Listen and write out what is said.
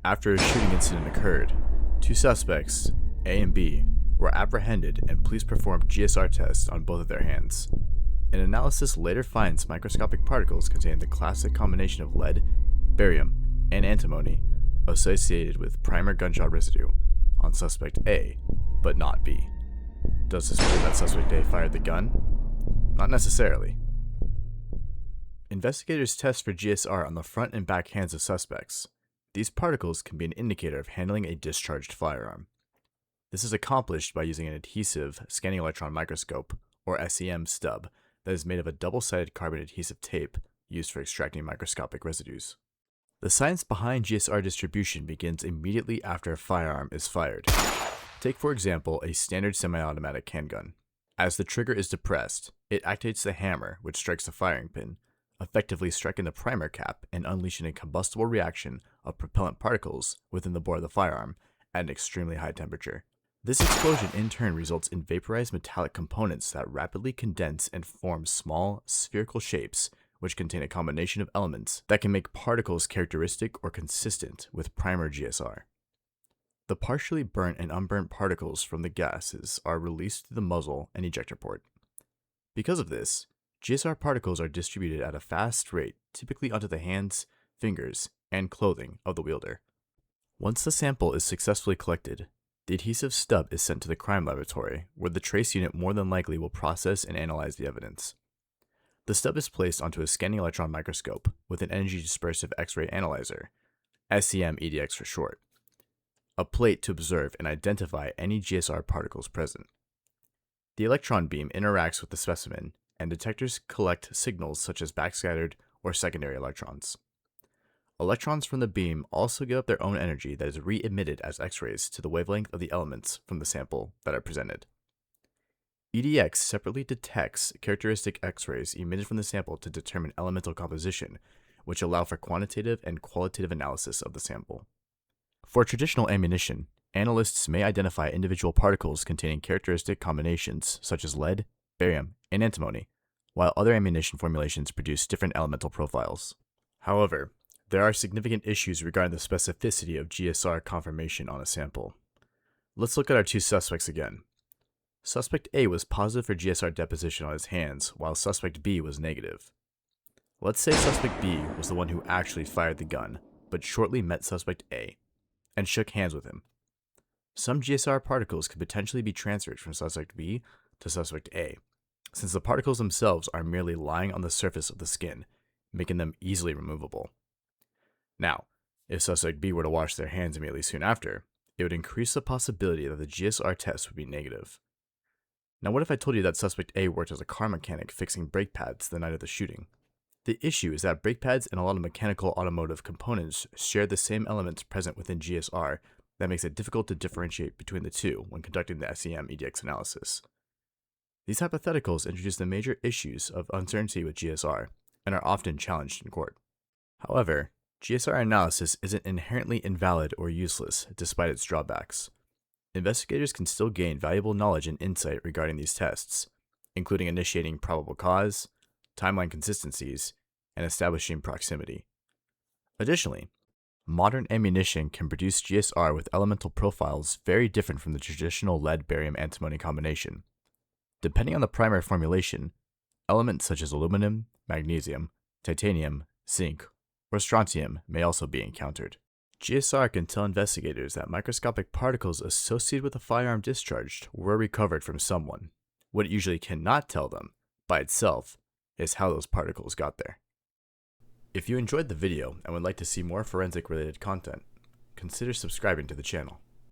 After a shooting incident occurred, two suspects, A and B, were apprehended and police performed GSR tests on both of their hands. An analysis later finds microscopic particles containing the classic combination of lead, barium, and antimony associated with primer gunshot residue on suspect A, but not B. Does this mean that suspect A fired the gun? Not necessarily. Investigators test for GSR on the front and back hands of suspects. These particles can be an indicator of handling a discharged firearm. This is accomplished by using an adhesive scanning electron microscope, or SEM stub, that is made of a double-sided carbon adhesive tape used for extracting microscopic residues. The science behind GSR distribution begins immediately after a firearm is fired. Take, for example, a standard semi-automatic handgun. As the trigger is depressed, it activates the hammer, which strikes the firing pin, effectively striking the primer cap and unleashing a combustible reaction of propellant particles within the bore of the firearm at an extremely high temperature. This explosion in turn results in vaporized metallic components that rapidly condense and form small, spherical shapes which contain a combination of elements that can make particles characteristic or consistent with primer GSR. The partially burnt and unburnt particles from the gases are released through the muzzle and ejector port. Because of this, GSR particles are distributed at a fast rate, typically onto the hands, fingers, and clothing of the wielder. Once the sample is successfully collected, the adhesive stub is sent to the crime laboratory, where the trace unit more than likely will process and analyze the evidence. The stub is placed onto a scanning electron microscope with an energy dispersive X-ray analyzer, SEM-EDX for short, a plate to observe and identify any GSR particles present. The electron beam interacts with the specimen, and detectors collect signals such as backscattered or secondary electrons. Electrons from the beam also give up their own energy that is re-emitted as X-rays to the wavelength of the elements from the sample that are presented. EDX separately detects characteristic X-rays emitted from the sample to determine elemental composition, which allow for quantitative and qualitative analysis of the sample. For traditional ammunition, analysts may identify individual particles containing characteristic combinations such as lead, barium, and antimony, while other ammunition formulations produce different elemental profiles. However, there are significant issues regarding the specificity of GSR confirmation on a sample. Let's look at our two suspects again. Suspect A was positive for GSR deposition on his hands, while Suspect B was negative. Let's say Suspect B was the one who actually fired the gun, but shortly met Suspect A and shook hands with him. Some GSR particles could potentially be transferred from Suspect B to Suspect A, since the particles themselves are merely lying on the surface of the skin, making them easily removable. Now, if Suspect B were to wash their hands immediately soon after, it would increase the possibility that the GSR test would be negative. Now, what if I told you that Suspect A worked as a car mechanic fixing brake pads the night of the shooting? The issue is that brake pads and a lot of mechanical automotive components share the same elements present within GSR that makes it difficult to differentiate between the two when conducting the SEM-EDX analysis. These hypotheticals introduce the major issues of uncertainty with GSR and are often challenged in court. However, GSR analysis isn't inherently invalid or useless despite its drawbacks. Investigators can still gain valuable knowledge and insight regarding these tests, including initiating probable cause, timeline consistencies, and establishing proximity. Additionally, modern ammunition can produce GSR with elemental profiles very different from the traditional lead-barium-antimony combination. Depending on the primary formulation, elements such as aluminum, magnesium, titanium, zinc, or strontium may also be encountered. GSR can tell investigators that microscopic particles associated with a firearm discharged were recovered from someone. What it usually cannot tell them, by itself, is how those particles got there. If you enjoyed the video and would like to see more forensic-related content, consider subscribing to the channel.